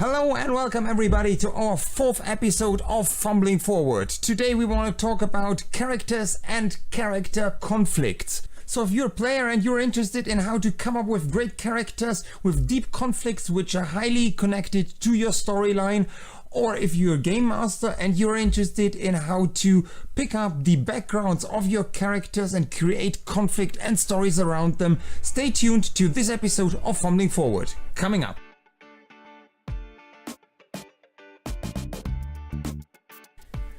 Hello and welcome everybody to our fourth episode of Fumbling Forward. Today we want to talk about characters and character conflicts. So if you're a player and you're interested in how to come up with great characters with deep conflicts which are highly connected to your storyline, or if you're a game master and you're interested in how to pick up the backgrounds of your characters and create conflict and stories around them, stay tuned to this episode of Fumbling Forward. Coming up.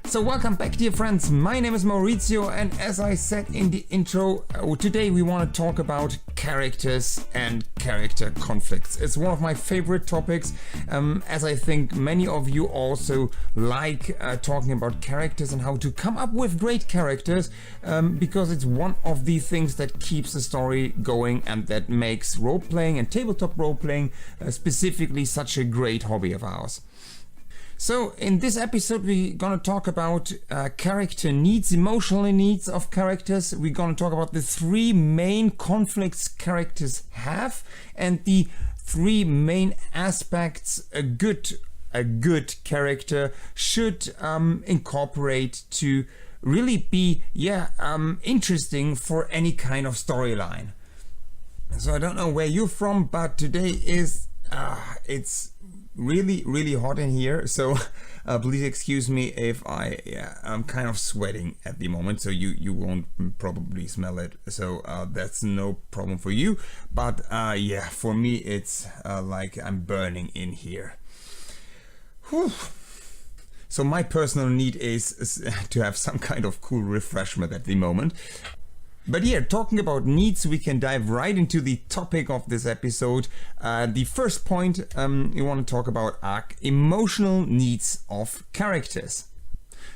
So welcome back, dear friends. My name is Maurizio, and as I said in the intro, today we want to talk about characters and character conflicts. It's one of my favorite topics, as I think many of you also like talking about characters and how to come up with great characters, because it's one of the things that keeps the story going and that makes role-playing and tabletop role-playing specifically such a great hobby of ours. So in this episode we're gonna talk about character needs, emotional needs of characters. We're gonna talk about the three main conflicts characters have and the three main aspects a good character should incorporate to really be interesting for any kind of storyline. So I don't know where you're from, but today is it's really hot in here, so please excuse me if I'm kind of sweating at the moment, so you won't probably smell it, so that's no problem for you, but yeah, for me it's like I'm burning in here. Whew. So my personal need is to have some kind of cool refreshment at the moment. But here, talking about needs, we can dive right into the topic of this episode. The first point we want to talk about are emotional needs of characters.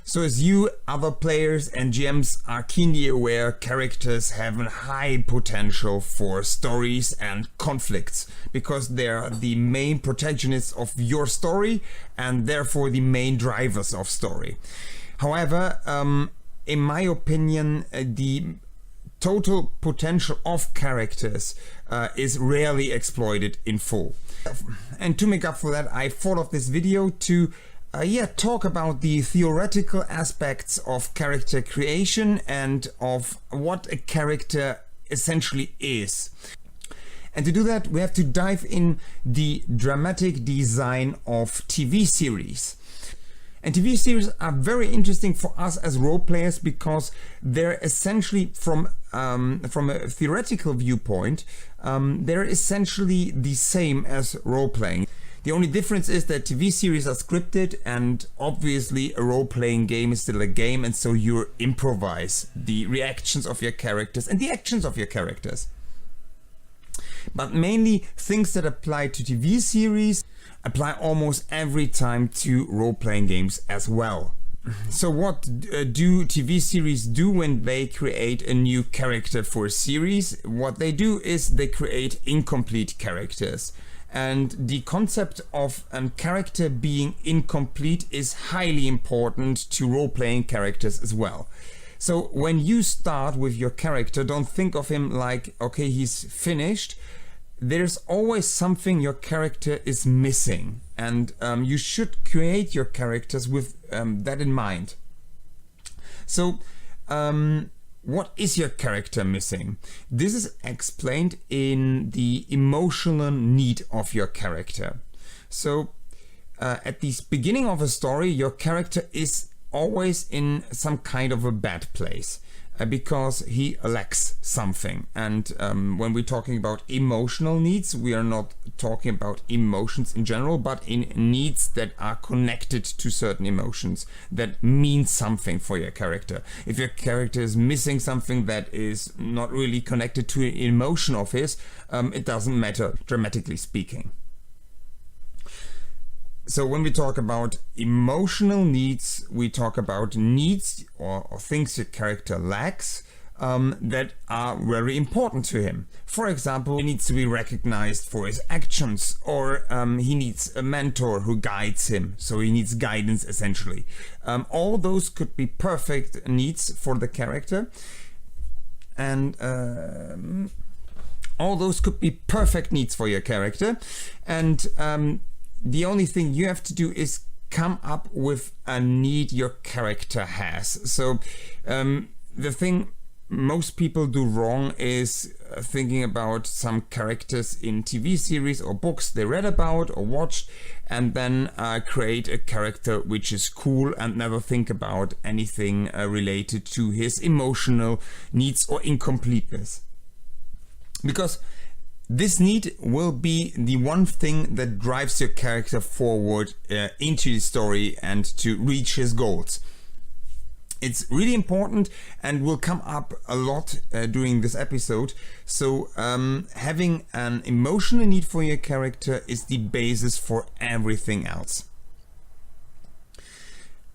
So as you, other players and GMs are keenly aware, characters have a high potential for stories and conflicts because they're the main protagonists of your story and therefore the main drivers of story. However, in my opinion, the total potential of characters is rarely exploited in full. And to make up for that, I thought of this video to talk about the theoretical aspects of character creation and of what a character essentially is. And to do that, we have to dive in the dramatic design of TV series. And TV series are very interesting for us as role players because they're essentially, from a theoretical viewpoint, they're essentially the same as role playing. The only difference is that TV series are scripted, and obviously a role-playing game is still a game, and so you improvise the reactions of your characters and the actions of your characters. But mainly things that apply to TV series apply almost every time to role-playing games as well. So what do TV series do when they create a new character for a series? What they do is they create incomplete characters. And the concept of a character being incomplete is highly important to role-playing characters as well. So when you start with your character, don't think of him like, okay, he's finished. There's always something your character is missing, and you should create your characters with that in mind. So what is your character missing? This is explained in the emotional need of your character. So at the beginning of a story, your character is always in some kind of a bad place. Because he lacks something. And when we're talking about emotional needs, we are not talking about emotions in general, but in needs that are connected to certain emotions that mean something for your character. If your character is missing something that is not really connected to an emotion of his, it doesn't matter, dramatically speaking. So when we talk about emotional needs, we talk about needs or things your character lacks that are very important to him. For example, he needs to be recognized for his actions, or he needs a mentor who guides him, so he needs guidance essentially. All those could be perfect needs for the character, and all those could be perfect needs for your character, and the only thing you have to do is come up with a need your character has. So the thing most people do wrong is thinking about some characters in TV series or books they read about or watched, and then create a character which is cool and never think about anything related to his emotional needs or incompleteness. Because this need will be the one thing that drives your character forward into the story and to reach his goals. It's really important and will come up a lot during this episode. So having an emotional need for your character is the basis for everything else.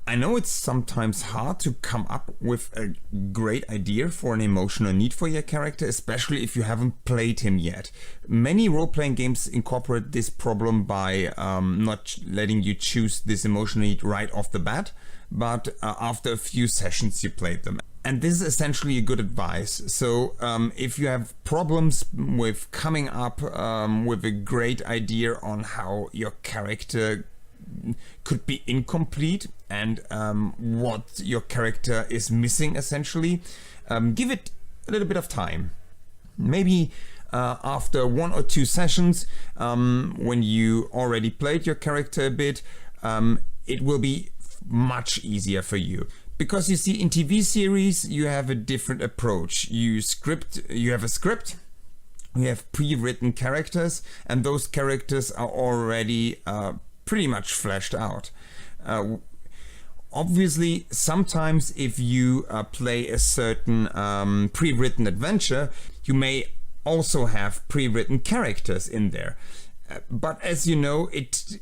I know it's sometimes hard to come up with a great idea for an emotional need for your character, especially if you haven't played him yet. Many role-playing games incorporate this problem by not letting you choose this emotional need right off the bat, but after a few sessions you played them. And this is essentially a good advice. So if you have problems with coming up with a great idea on how your character could be incomplete and what your character is missing essentially, give it a little bit of time. Maybe after 1 or 2 sessions, when you already played your character a bit, it will be much easier for you. Because you see, in TV series you have a different approach. You have a script, you have pre-written characters, and those characters are already pretty much fleshed out. Obviously, sometimes if you play a certain pre-written adventure, you may also have pre-written characters in there. But as you know, it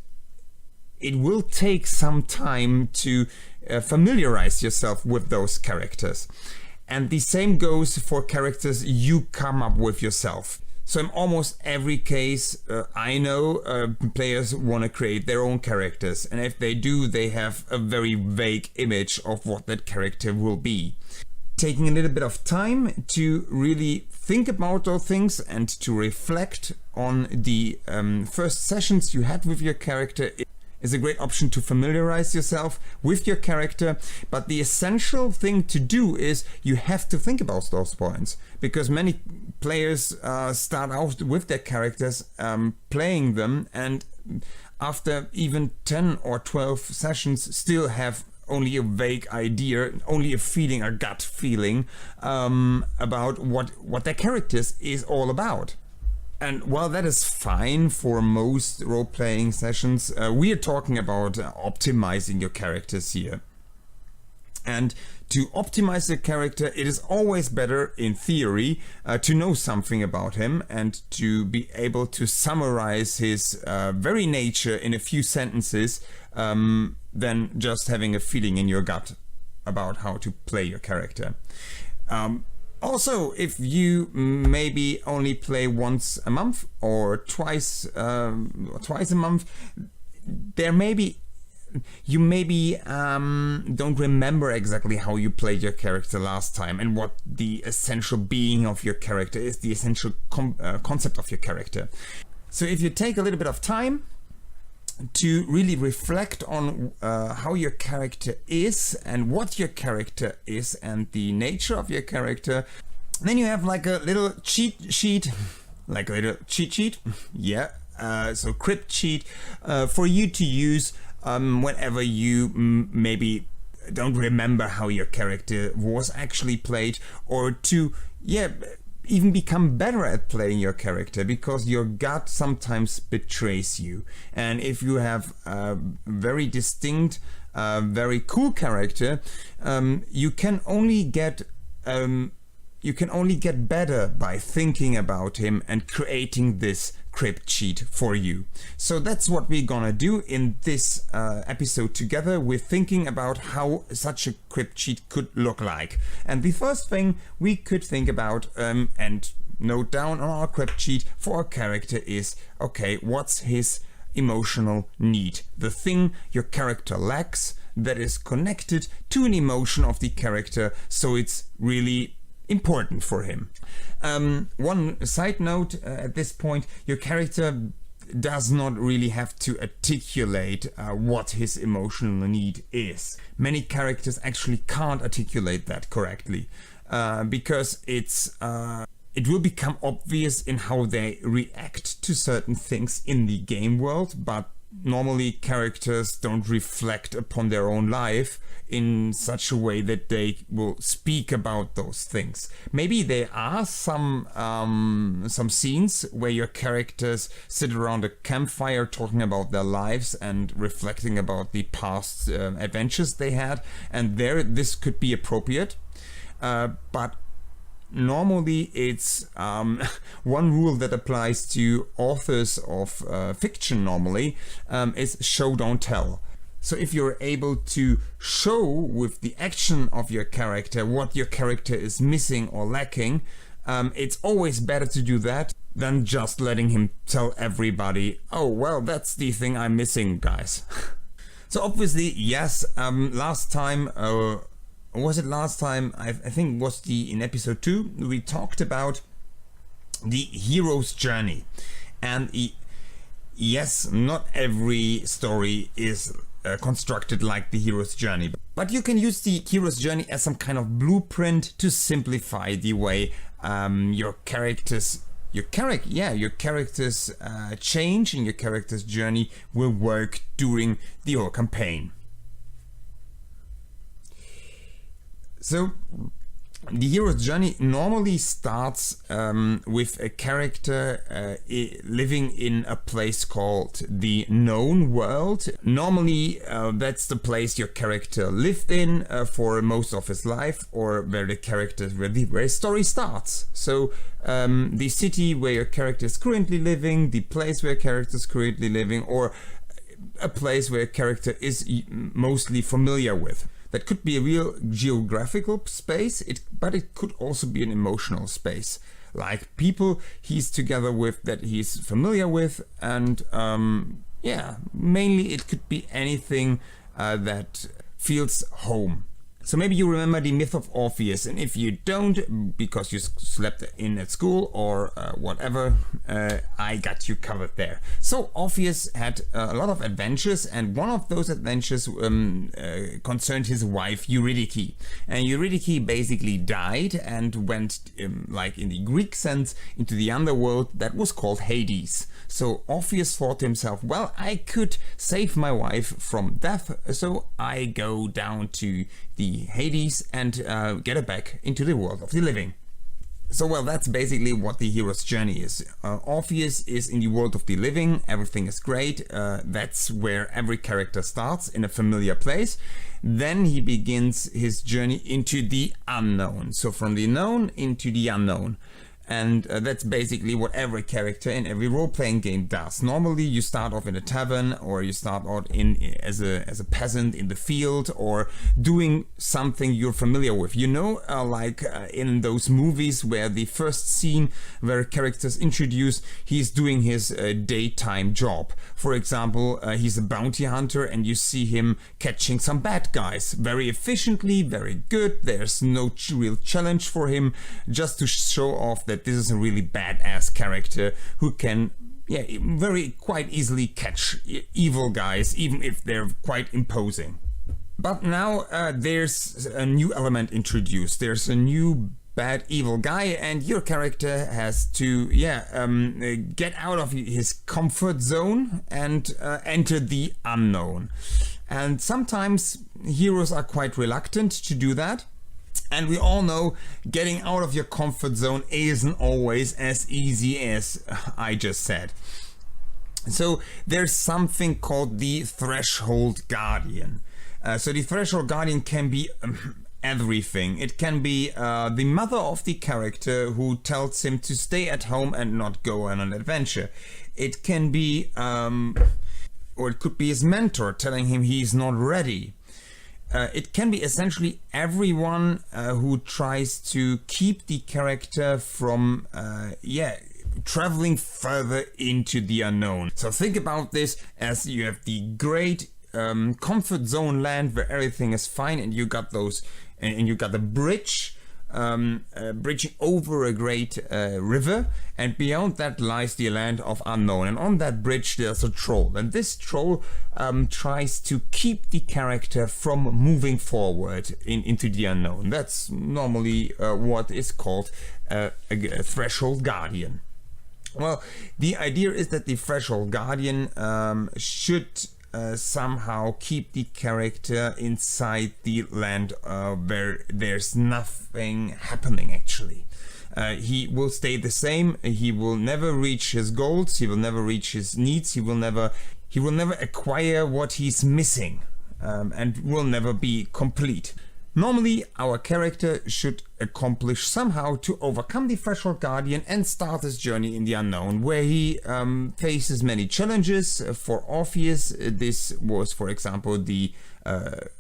will take some time to familiarize yourself with those characters. And the same goes for characters you come up with yourself. So in almost every case, I know players want to create their own characters, and if they do, they have a very vague image of what that character will be. Taking a little bit of time to really think about those things and to reflect on the first sessions you had with your character is a great option to familiarize yourself with your character. But the essential thing to do is you have to think about those points, because many players start out with their characters, playing them, and after even 10 or 12 sessions still have only a vague idea, only a feeling, a gut feeling about what their characters is all about. And while that is fine for most role-playing sessions, we are talking about optimizing your characters here. And to optimize a character, it is always better, in theory, to know something about him and to be able to summarize his very nature in a few sentences than just having a feeling in your gut about how to play your character. Also, if you maybe only play once a month or twice a month, you maybe don't remember exactly how you played your character last time and what the essential being of your character is, the essential concept of your character. So if you take a little bit of time to really reflect on how your character is and what your character is and the nature of your character, then you have like a little cheat sheet, yeah, so crypt sheet for you to use whenever you maybe don't remember how your character was actually played, or to, even become better at playing your character, because your gut sometimes betrays you. And if you have a very distinct, very cool character, you can only get better by thinking about him and creating this crypt sheet for you. So that's what we're gonna do in this episode together. We're thinking about how such a crypt sheet could look like. And the first thing we could think about and note down on our crypt sheet for our character is, okay, what's his emotional need? The thing your character lacks that is connected to an emotion of the character, so it's really important for him. One side note at this point, your character does not really have to articulate what his emotional need is. Many characters actually can't articulate that correctly because it will become obvious in how they react to certain things in the game world, but normally characters don't reflect upon their own life in such a way that they will speak about those things. Maybe there are some scenes where your characters sit around a campfire talking about their lives and reflecting about the past adventures they had, and there this could be appropriate, but normally it's one rule that applies to authors of fiction normally is show don't tell. So if you're able to show with the action of your character what your character is missing or lacking, it's always better to do that than just letting him tell everybody, oh well, that's the thing I'm missing, guys. So obviously, yes, last time was it last time? I think it was in episode 2, we talked about the hero's journey. And yes, not every story is constructed like the hero's journey. But you can use the hero's journey as some kind of blueprint to simplify the way your character's change and your character's journey will work during the whole campaign. So the hero's journey normally starts with a character living in a place called the known world. Normally that's the place your character lived in for most of his life, or where his story starts. So the city where your character is currently living, the place where your character is currently living, or a place where a character is mostly familiar with. That could be a real geographical space, but it could also be an emotional space. Like people he's together with that he's familiar with, and mainly it could be anything that feels home. So maybe you remember the myth of Orpheus, and if you don't, because you slept in at school or whatever, I got you covered there. So Orpheus had a lot of adventures, and one of those adventures concerned his wife Eurydice. And Eurydice basically died and went, like in the Greek sense, into the underworld that was called Hades. So Orpheus thought to himself, well, I could save my wife from death, so I go down to the Hades and get her back into the world of the living. So well, that's basically what the hero's journey is. Orpheus is in the world of the living, everything is great, that's where every character starts, in a familiar place. Then he begins his journey into the unknown, so from the known into the unknown. And that's basically what every character in every role-playing game does. Normally you start off in a tavern, or you start out as a peasant in the field, or doing something you're familiar with. You know, like in those movies where the first scene where a character is introduced, he's doing his daytime job. For example, he's a bounty hunter and you see him catching some bad guys. Very efficiently, very good. There's no real challenge for him, just to show off that this is a really badass character who can quite easily catch evil guys, even if they're quite imposing. But now there's a new element introduced. There's a new bad evil guy, and your character has to get out of his comfort zone and enter the unknown. And sometimes heroes are quite reluctant to do that. And we all know getting out of your comfort zone isn't always as easy as I just said. So there's something called the Threshold Guardian. So the Threshold Guardian can be everything. It can be the mother of the character who tells him to stay at home and not go on an adventure. It can be, or it could be his mentor telling him he's not ready. It can be essentially everyone who tries to keep the character from traveling further into the unknown. So think about this as you have the great comfort zone land where everything is fine, and you got those, and you got the bridge bridging over a great river, and beyond that lies the land of unknown, and on that bridge there's a troll, and this troll tries to keep the character from moving forward into the unknown. That's normally what is called a threshold guardian. Well, the idea is that the threshold guardian should somehow keep the character inside the land where there's nothing happening actually. He will stay the same, he will never reach his goals, he will never reach his needs, he will never acquire what he's missing, and will never be complete. Normally, our character should accomplish somehow to overcome the Threshold Guardian and start his journey in the unknown, where he faces many challenges. For Orpheus, this was, for example, the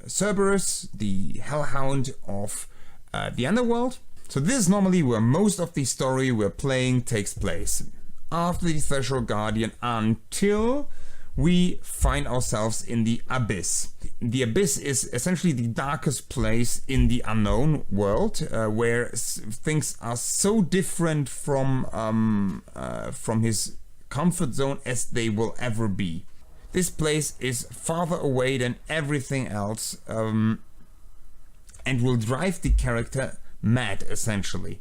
Cerberus, the Hellhound of the Underworld. So this is normally where most of the story we're playing takes place. After the Threshold Guardian, until we find ourselves in the Abyss. The Abyss is essentially the darkest place in the unknown world, where things are so different from his comfort zone as they will ever be. This place is farther away than everything else, and will drive the character mad, essentially.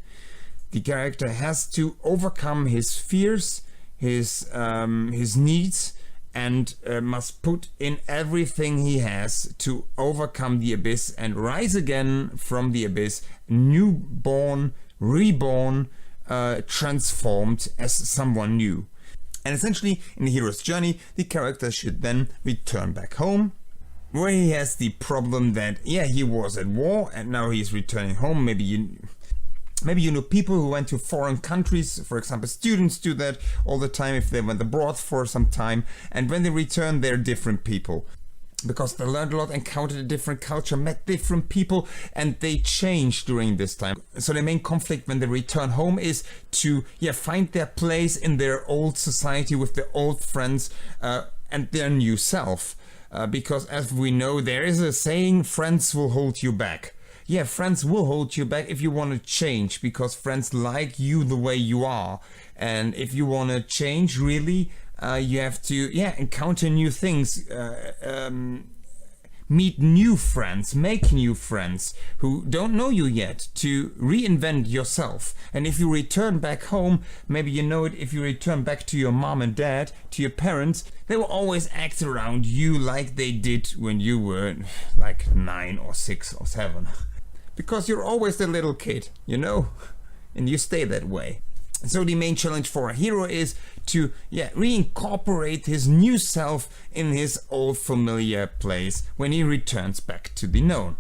The character has to overcome his fears, his needs, and must put in everything he has to overcome the abyss and rise again from the abyss, newborn, reborn, transformed as someone new. And essentially, in the hero's journey, the character should then return back home, where he has the problem that, yeah, he was at war and now he's returning home. Maybe you know people who went to foreign countries. For example, students do that all the time if they went abroad for some time, and when they return they're different people because they learned a lot, encountered a different culture, met different people, and they change during this time. So the main conflict when they return home is to find their place in their old society with their old friends and their new self, because as we know, there is a saying, friends will hold you back. Yeah, friends will hold you back if you want to change, because friends like you the way you are. And if you want to change, really, you have to, encounter new things, meet new friends, make new friends who don't know you yet, to reinvent yourself. And if you return back home, maybe you know it, if you return back to your mom and dad, to your parents, they will always act around you like they did when you were like 9 or 6 or 7. Because you're always the little kid, you know, and you stay that way. So the main challenge for a hero is to reincorporate his new self in his old familiar place when he returns back to the known.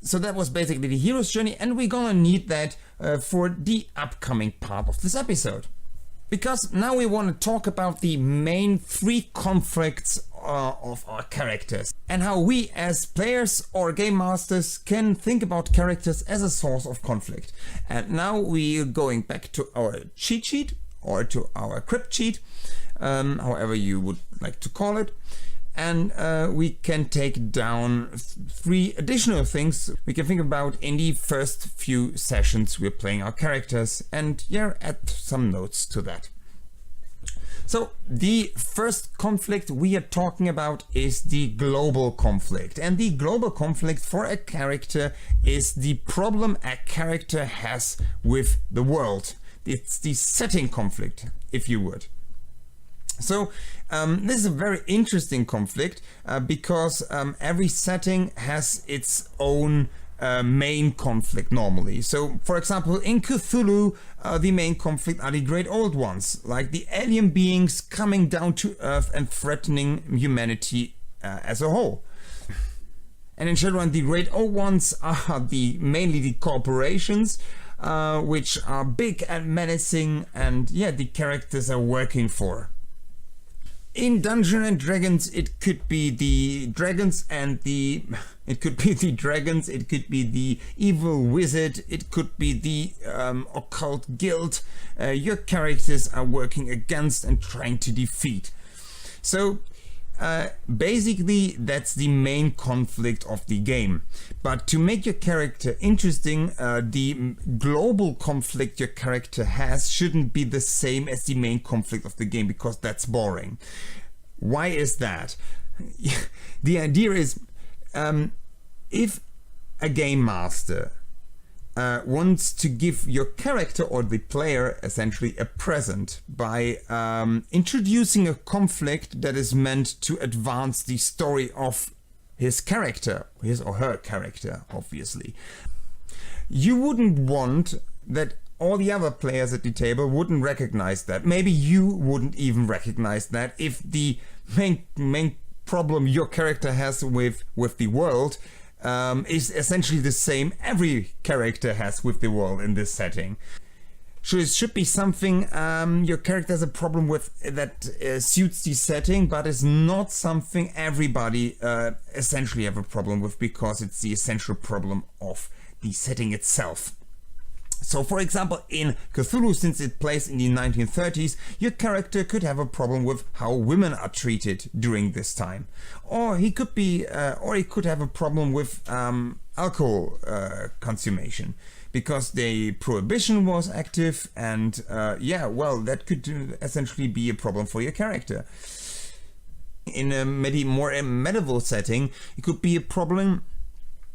So that was basically the hero's journey, and we're gonna need that for the upcoming part of this episode. Because now we want to talk about the main 3 conflicts of our characters, and how we as players or game masters can think about characters as a source of conflict. And now we're going back to our cheat sheet, or to our crypt sheet, however you would like to call it, and we can take down 3 additional things we can think about in the first few sessions we're playing our characters, and add some notes to that. So the first conflict we are talking about is the global conflict, and the global conflict for a character is the problem a character has with the world. It's the setting conflict, if you would. So this is a very interesting conflict because every setting has its own main conflict normally. So for example, in Cthulhu, the main conflict are the Great Old Ones, like the alien beings coming down to Earth and threatening humanity as a whole. And in Shadowrun, the Great Old Ones are mainly the corporations, which are big and menacing, and the characters are working for. In Dungeons and Dragons, it could be the dragons and it could be the evil wizard, it could be the occult guild your characters are working against and trying to defeat. So basically that's the main conflict of the game. But to make your character interesting, the global conflict your character has shouldn't be the same as the main conflict of the game, because that's boring. Why is that? The idea is, if a game master wants to give your character or the player essentially a present by introducing a conflict that is meant to advance the story of his character, his or her character, obviously. You wouldn't want that all the other players at the table wouldn't recognize that. Maybe you wouldn't even recognize that if the main problem your character has with the world is essentially the same every character has with the world in this setting. So it should be something your character has a problem with that suits the setting, but is not something everybody essentially have a problem with, because it's the essential problem of the setting itself. So for example, in Cthulhu, since it plays in the 1930s, your character could have a problem with how women are treated during this time. Or he could have a problem with alcohol consummation, because the prohibition was active, and yeah, well, that could essentially be a problem for your character. In a more medieval setting, it could be a problem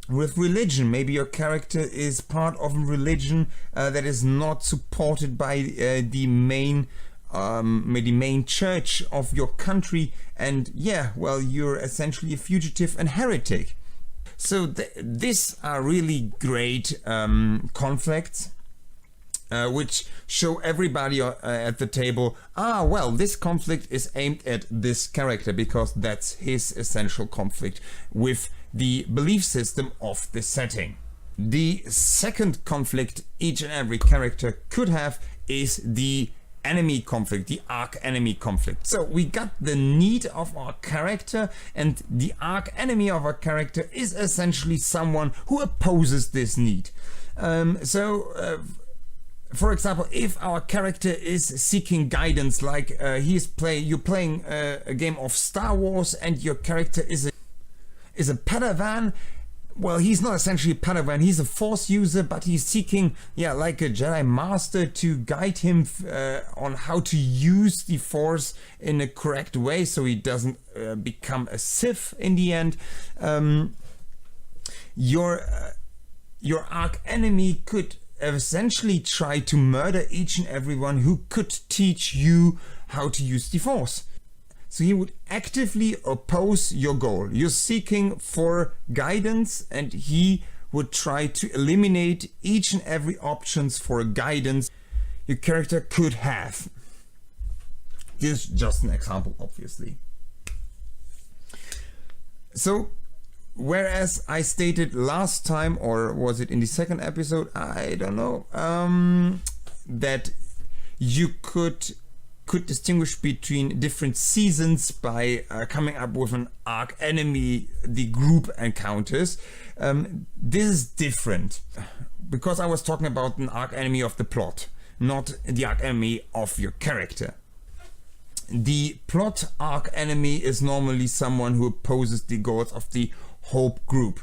with religion. Maybe your character is part of a religion that is not supported by the main church of your country, and yeah, well, you're essentially a fugitive and heretic. So these are really great conflicts which show everybody at the table, well, this conflict is aimed at this character because that's his essential conflict with the belief system of the setting. The second conflict each and every character could have is the enemy conflict, the archenemy conflict. So we got the need of our character, and the archenemy of our character is essentially someone who opposes this need. For example, if our character is seeking guidance, like you're playing a game of Star Wars, and your character is a Padawan. Well, he's not essentially a Padawan, he's a Force user, but he's seeking, like a Jedi Master to guide him on how to use the Force in a correct way, so he doesn't become a Sith in the end. Your archenemy could essentially try to murder each and everyone who could teach you how to use the Force. So he would actively oppose your goal. You're seeking for guidance, and he would try to eliminate each and every options for guidance your character could have. This is just an example, obviously. So, whereas I stated last time, or was it in the second episode, I don't know, that you could distinguish between different seasons by coming up with an archenemy, the group encounters. This is different, because I was talking about an archenemy of the plot, not the archenemy of your character. The plot archenemy is normally someone who opposes the goals of the Hope group.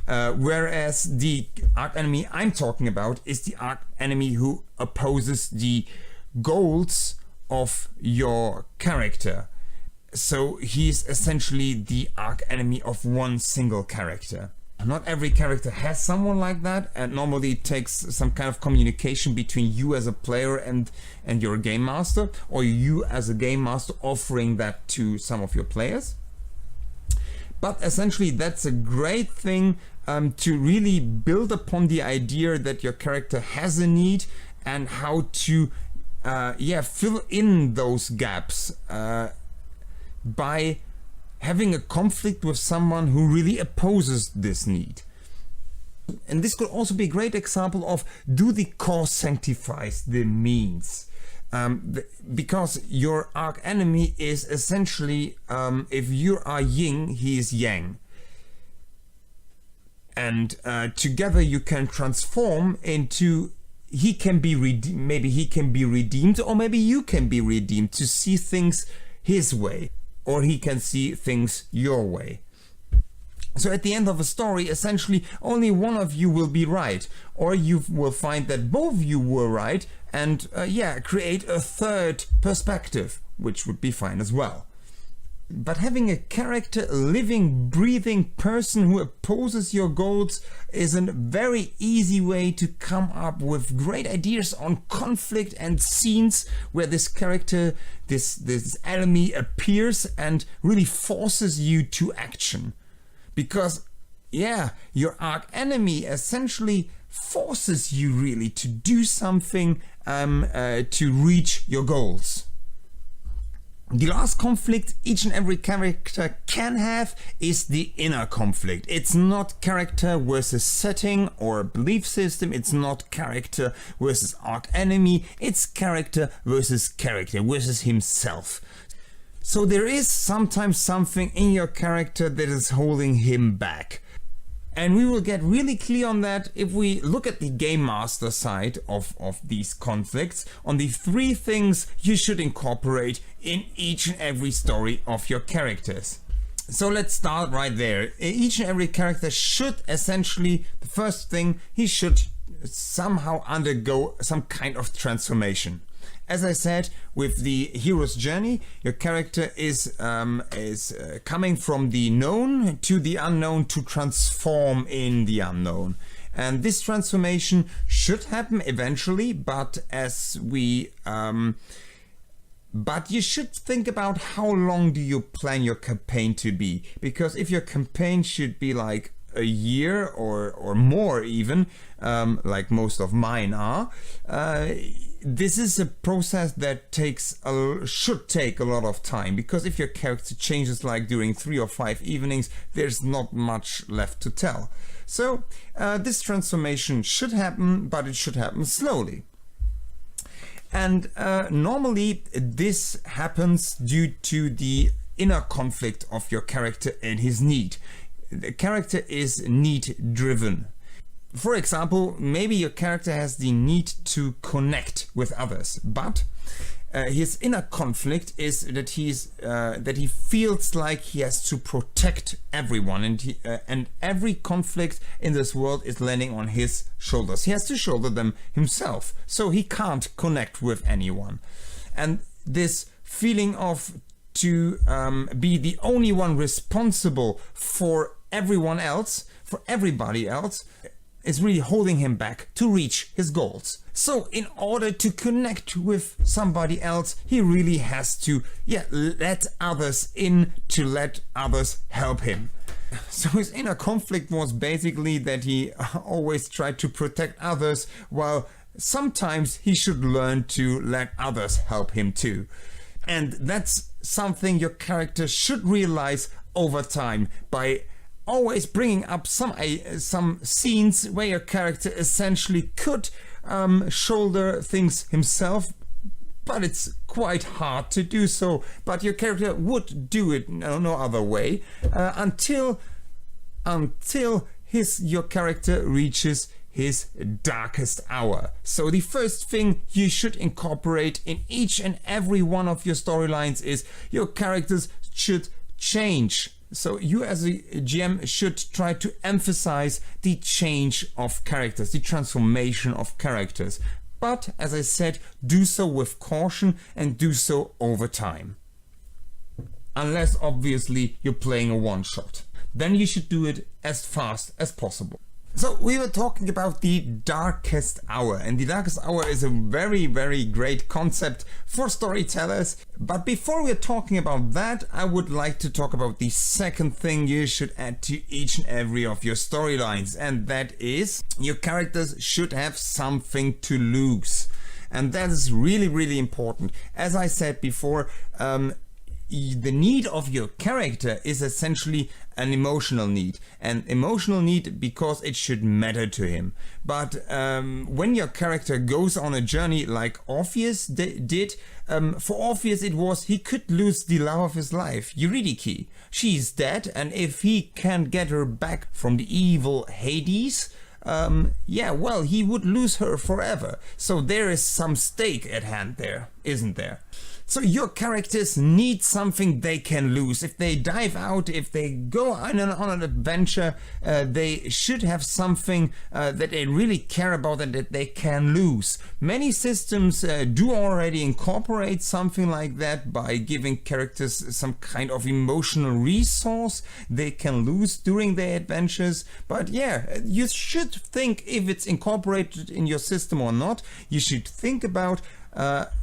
Whereas the archenemy I'm talking about is the archenemy who opposes the goals of your character. So he's essentially the archenemy of one single character. Not every character has someone like that, and normally it takes some kind of communication between you as a player and your game master, or you as a game master offering that to some of your players. But essentially that's a great thing to really build upon the idea that your character has a need, and how to fill in those gaps by having a conflict with someone who really opposes this need. And this could also be a great example of, do the cause sanctifies the means? Because your archenemy is essentially, if you are yin, he is yang. And together you can transform into, he can be maybe he can be redeemed, or maybe you can be redeemed to see things his way. or he can see things your way. So at the end of a story, essentially only one of you will be right, or you will find that both of you were right, and create a third perspective, which would be fine as well. But having a character, a living, breathing person who opposes your goals is a very easy way to come up with great ideas on conflict and scenes where this character, this enemy appears and really forces you to action. Because, your archenemy essentially forces you really to do something to reach your goals. The last conflict each and every character can have is the inner conflict. It's not character versus setting or belief system. It's not character versus archenemy. It's character versus himself. So there is sometimes something in your character that is holding him back. And we will get really clear on that if we look at the game master side of these conflicts, on the 3 things you should incorporate in each and every story of your characters. So let's start right there. Each and every character should essentially, the first thing, he should somehow undergo some kind of transformation. As I said, with the hero's journey, your character is coming from the known to the unknown to transform in the unknown. And this transformation should happen eventually, but but you should think about how long do you plan your campaign to be. Because if your campaign should be like a year or more even, like most of mine are, this is a process that should take a lot of time, because if your character changes like during 3 or 5 evenings, there's not much left to tell. So this transformation should happen, but it should happen slowly. And normally this happens due to the inner conflict of your character and his need. The character is need driven. For example, maybe your character has the need to connect with others, but his inner conflict is that he feels like he has to protect everyone, and every conflict in this world is landing on his shoulders. He has to shoulder them himself, so he can't connect with anyone. And this feeling of to be the only one responsible for everyone else, for everybody else, is really holding him back to reach his goals. So in order to connect with somebody else, he really has to let others in, to let others help him. So his inner conflict was basically that he always tried to protect others, while sometimes he should learn to let others help him too. And that's something your character should realize over time by always bringing up some scenes where your character essentially could shoulder things himself, but it's quite hard to do so. But your character would do it no other way until your character reaches his darkest hour. So the first thing you should incorporate in each and every one of your storylines is your characters should change. So you as a GM should try to emphasize the change of characters, the transformation of characters. But as I said, do so with caution and do so over time. Unless obviously you're playing a one-shot. Then you should do it as fast as possible. So we were talking about the darkest hour, and the darkest hour is a very, very great concept for storytellers. But before we're talking about that, I would like to talk about the second thing you should add to each and every of your storylines, and that is your characters should have something to lose. And that is really, really important. As I said before, the need of your character is essentially an emotional need, and emotional need because it should matter to him. But when your character goes on a journey like Orpheus did, for Orpheus it was he could lose the love of his life, Eurydice. She's dead, and if he can't get her back from the evil Hades, well, he would lose her forever. So there is some stake at hand there, isn't there? So your characters need something they can lose. If they dive out, if they go on an adventure, they should have something that they really care about and that they can lose. Many systems do already incorporate something like that by giving characters some kind of emotional resource they can lose during their adventures. But yeah, you should think if it's incorporated in your system or not. You should think about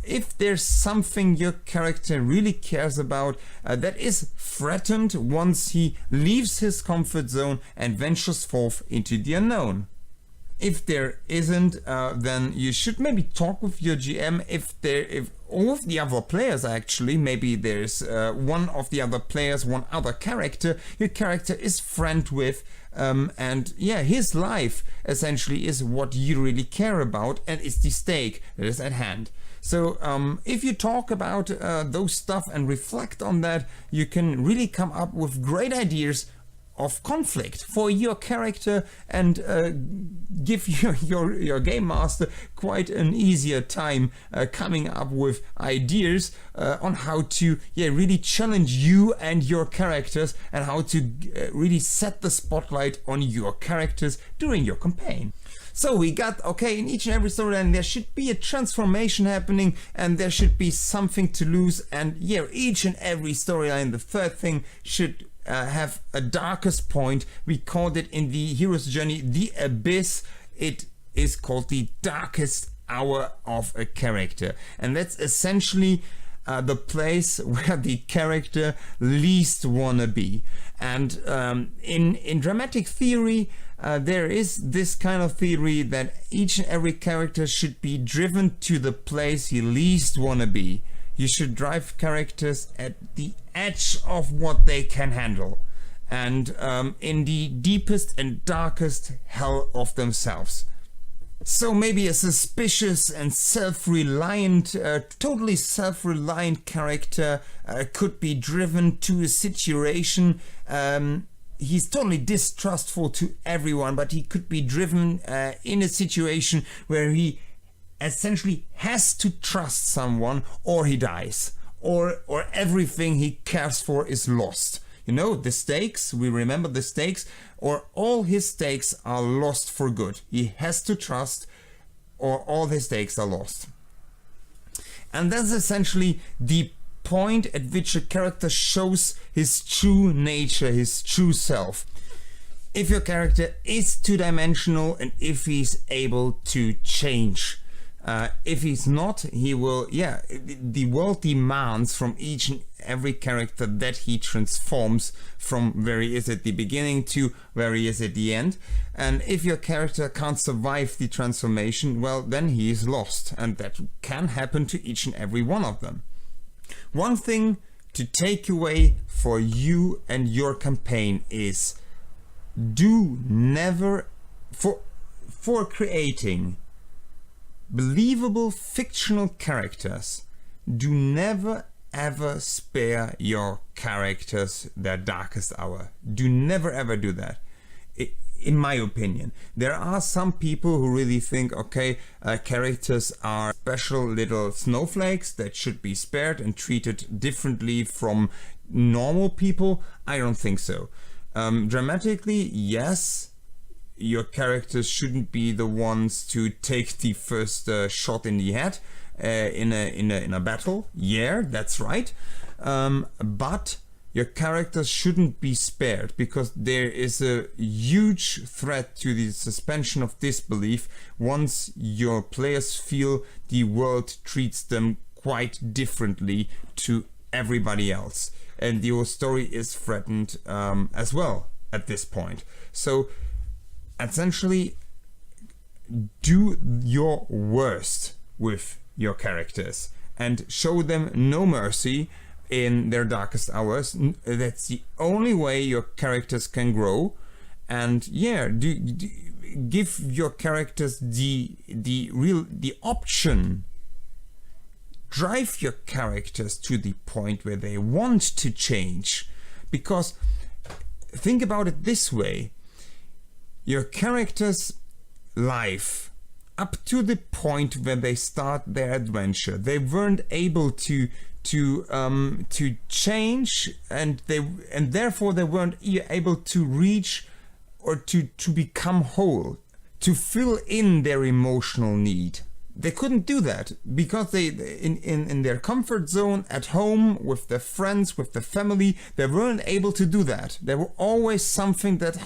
if there's something your character really cares about that is threatened once he leaves his comfort zone and ventures forth into the unknown. If there isn't, then you should maybe talk with your GM if all of the other players actually, maybe there's one of the other players, one other character your character is friend with, and yeah, his life essentially is what you really care about and it's the stake that is at hand. So if you talk about those stuff and reflect on that, you can really come up with great ideas of conflict for your character and give your game master quite an easier time coming up with ideas on how to really challenge you and your characters and how to really set the spotlight on your characters during your campaign. So we got, okay, in each and every storyline there should be a transformation happening and there should be something to lose, and yeah, each and every storyline, the third thing, should have a darkest point. We called it in the hero's journey the abyss. It is called the darkest hour of a character, and that's essentially the place where the character least wanna be. And in dramatic theory, there is this kind of theory that each and every character should be driven to the place he least wanna be. You should drive characters at the edge of what they can handle, and in the deepest and darkest hell of themselves. So maybe a suspicious and self-reliant, totally self-reliant character could be driven to a situation. He's totally distrustful to everyone, but he could be driven in a situation where he essentially has to trust someone or he dies, or everything he cares for is lost. You know, the stakes, we remember the stakes, or all his stakes are lost for good. He has to trust or all his stakes are lost. And that's essentially the point at which a character shows his true nature, his true self. If your character is two-dimensional and if he's able to change. If he's not, he will, the world demands from each and every character that he transforms from where he is at the beginning to where he is at the end. And if your character can't survive the transformation, well, then he is lost, and that can happen to each and every one of them. One thing to take away for you and your campaign is do never, for creating believable fictional characters, do never ever spare your characters their darkest hour. Do never ever do that. In my opinion, there are some people who really think, okay, characters are special little snowflakes that should be spared and treated differently from normal people. I don't think so. Dramatically, yes, your characters shouldn't be the ones to take the first shot in the head in a battle. Yeah, that's right. But your characters shouldn't be spared, because there is a huge threat to the suspension of disbelief once your players feel the world treats them quite differently to everybody else, and your story is threatened as well at this point. So essentially, do your worst with your characters and show them no mercy in their darkest hours. That's the only way your characters can grow. And yeah, give your characters the option. Drive your characters to the point where they want to change, because think about it this way. Your character's life, up to the point where they start their adventure, they weren't able to to change, and therefore they weren't able to reach or to become whole, to fill in their emotional need. They couldn't do that because they in their comfort zone at home with their friends, with their family, they weren't able to do that. There were always something that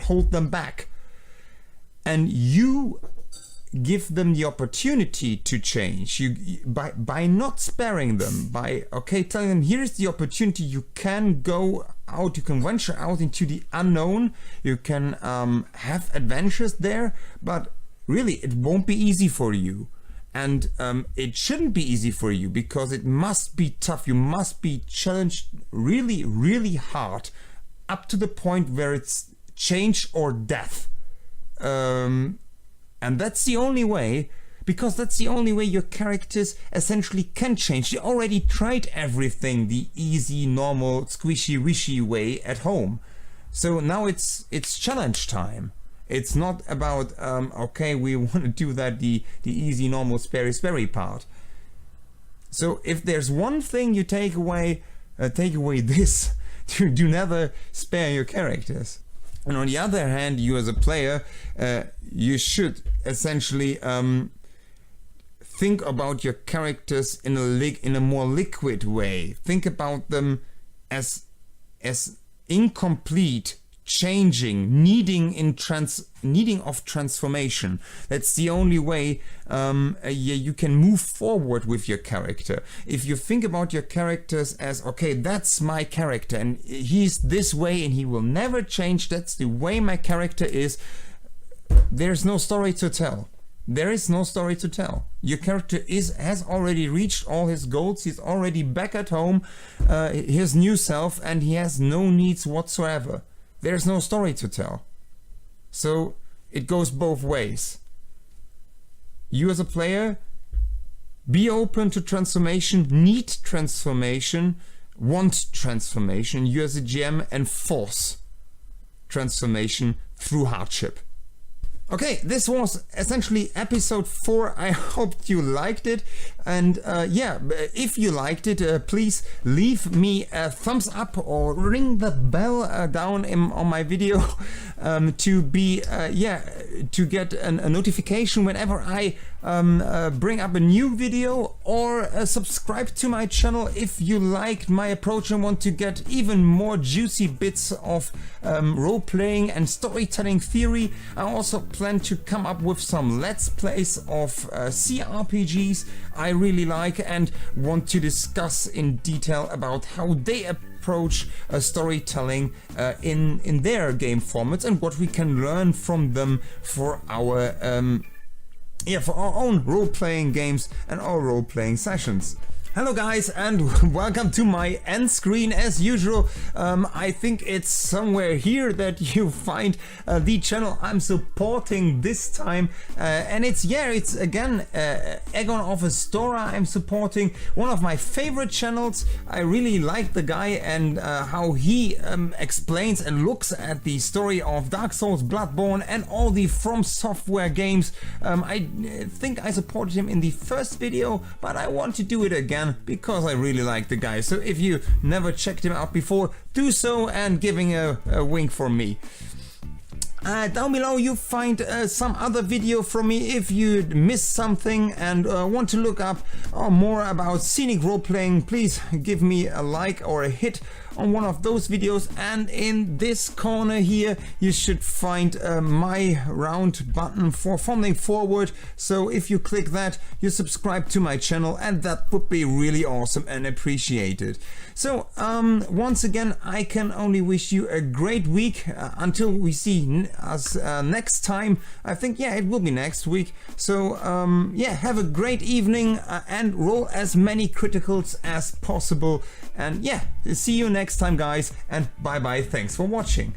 hold them back. And you give them the opportunity to change. By not sparing them, by telling them, here's the opportunity, you can go out, you can venture out into the unknown, you can have adventures there, but really it won't be easy for you. And it shouldn't be easy for you, because it must be tough. You must be challenged really, really hard, up to the point where it's change or death. And that's the only way, because that's the only way your characters essentially can change. They already tried everything the easy, normal, squishy-wishy way at home. So now it's challenge time. It's not about, we want to do that the easy, normal, sperry part. So if there's one thing you take away this, do never spare your characters. And on the other hand, you as a player, you should essentially think about your characters in a more liquid way. Think about them as incomplete, changing, needing of transformation. That's the only way you can move forward with your character. If you think about your characters as, okay, that's my character and he's this way and he will never change, that's the way my character is, there's no story to tell. There is no story to tell. Your character has already reached all his goals, he's already back at home, his new self, and he has no needs whatsoever. There's no story to tell. So it goes both ways. You as a player, be open to transformation, need transformation, want transformation. You as a GM, enforce transformation through hardship. Okay, this was essentially episode 4. I hope you liked it, and if you liked it, please leave me a thumbs up or ring the bell down on my video to get a notification whenever I bring up a new video, or subscribe to my channel if you liked my approach and want to get even more juicy bits of role-playing and storytelling theory. I also plan to come up with some Let's Plays of CRPGs I really like and want to discuss in detail about how they approach storytelling in their game formats and what we can learn from them for our own role-playing games and our role-playing sessions. Hello guys, and welcome to my end screen as usual. I think it's somewhere here that you find the channel I'm supporting this time, and it's again Aegon of Astora. I'm supporting one of my favorite channels. I really like the guy and how he explains and looks at the story of Dark Souls, Bloodborne and all the From Software games. I think I supported him in the first video, but I want to do it again because I really like the guy. So if you never checked him out before, do so, and giving a wink for me. Down below you find some other video from me if you missed something and want to look up more about scenic role-playing. Please give me a like or a hit on one of those videos, and in this corner here you should find my round button for fumbling forward. So if you click that, you subscribe to my channel, and that would be really awesome and appreciated. So once again, I can only wish you a great week until we see us next time. I think it will be next week. So have a great evening and roll as many criticals as possible, and see you next time guys, and bye bye, thanks for watching.